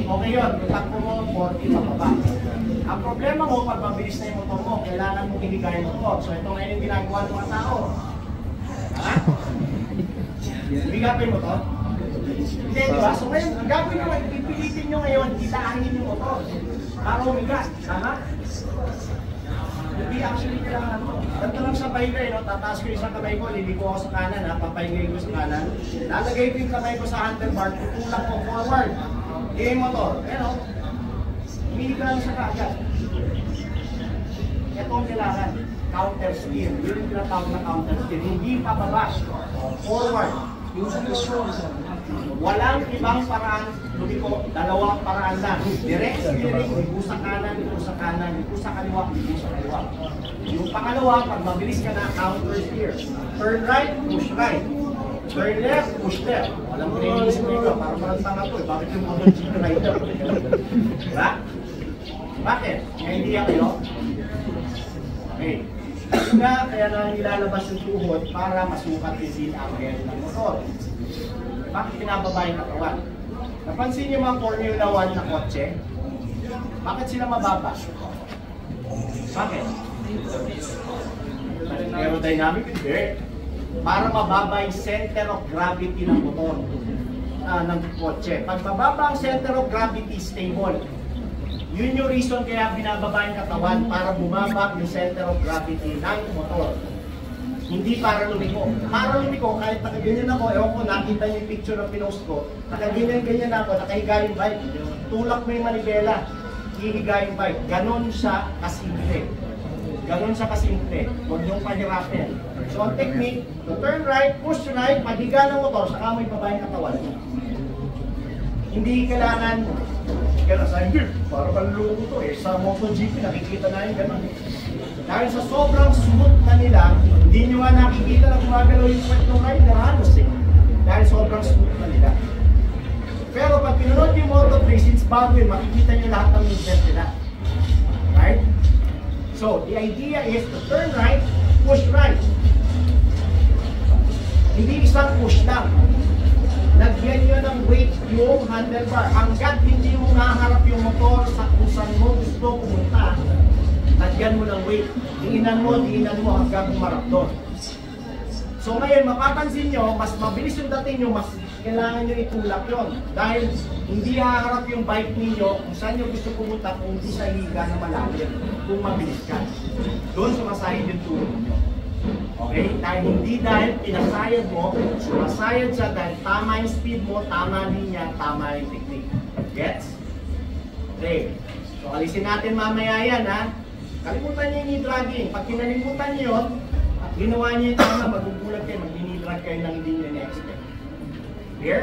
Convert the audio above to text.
okay yun. Yung takbo mo, 40 pababa. Ang problema mo, pag mabilis na yung motor mo, kailangan mo hinigay yung motor. So ito ngayon yung ginagawa ng mga tao. Ha? Bigapin mo to? Hindi, diba? So ngayon, ang gagawin nyo, pipilitin nyo ngayon, itaahin yung motor. Para umigas. Tama? Hindi actually kailangan mo. Ganito lang sa pahinga, no? Tataas ko isang kamay ko, liliko ako sa kanan, ha? Papahingay ko sa kanan. Lalagay ko yung kamay ko sa handlebar, tutulak ko forward. Yung motor. Pero, hindi ka lang sa kaagad. Ito ang kailangan. Counter steer. Yun yung tinatawag na counter steer. Hindi pababa. Forward. Walang ibang paraan. Lumiko, dalawang paraan lang. Direct steering, lipo sa kanan, lipo sa kanan, lipo sa kaliwa, lipo sa kaliwa. Yung pangalawa, pag mabilis ka na, counter steer. Turn right, push right. Turn left, push left. Walang training sa mga, parang marantang ako eh. Bakit yung mga chicken rider? Diba? Bakit? Kaya hindi yan kayo? Okay. Kaya na nilalabas yung tuhod para masukat yung seal angle ng motor. Bakit pinababa yung katawan? Napansin niyo mga Formula 1 na kotse? Bakit sila mababa? Bakit? Aerodynamic? Hindi. Para mababa yung center of gravity ng motor, ng kotse. Pag mababa ang center of gravity, stable. Yun yung reason kaya binababa yung katawan para bumaba yung center of gravity ng motor. Hindi para lumiko. Para lumiko, kahit nakaganyan ako, ewan ko, nakita niyo yung picture na pinost ko, nakaganyan-ganyan ako, nakahiga yung bike. Tulak mo yung manibela, hihiga yung bike. Ganon siya kasimple. Ganon siya kasimple. Huwag niyong pahirapin. So ang technique, to turn right, push right, mahiga ng motor, saka mo ibaba yung katawan. Hindi kailangan gano'n sa hindi, para panloko to eh. Sa MotoGP, nakikita na yung gano'n. Dahil sa sobrang smooth na nila, hindi nyo nga nakikita na gumagalaw yung kwet ng rider halos eh. Dahil sobrang smooth na nila. Pero pag pinunod yung Moto3, since bago yun, makikita nyo lahat ng movement nila. Right? So, the idea is to turn right, push right. Hindi isang push lang. Lagyan nyo ng weight yung handlebar. Hanggat hindi mo naharap yung motor sa kung saan mo gusto pumunta, lagyan mo ng weight. Diinan mo hanggang umarap doon. So ngayon, mapapansin nyo, mas mabilis yung dating nyo, mas kailangan nyo itulak yun. Dahil hindi haharap yung bike ninyo kung saan nyo gusto pumunta kung hindi sa higa na malalim. Kung mabilis ka. Doon sumasayad yung tulog nyo. Okay? Dahil pinasayad mo, sumasayad siya dahil tama yung speed mo, tama linya, tama yung technique. Gets? Okay. So, alisin natin mamaya yan, ha? Kalimutan niyo yung knee dragging. Pag kinalimutan niyo yun, at ginawa niyo yung tama, magugulat kayo, mag-knee drag kayo ng hindi niyo na-expect. Clear?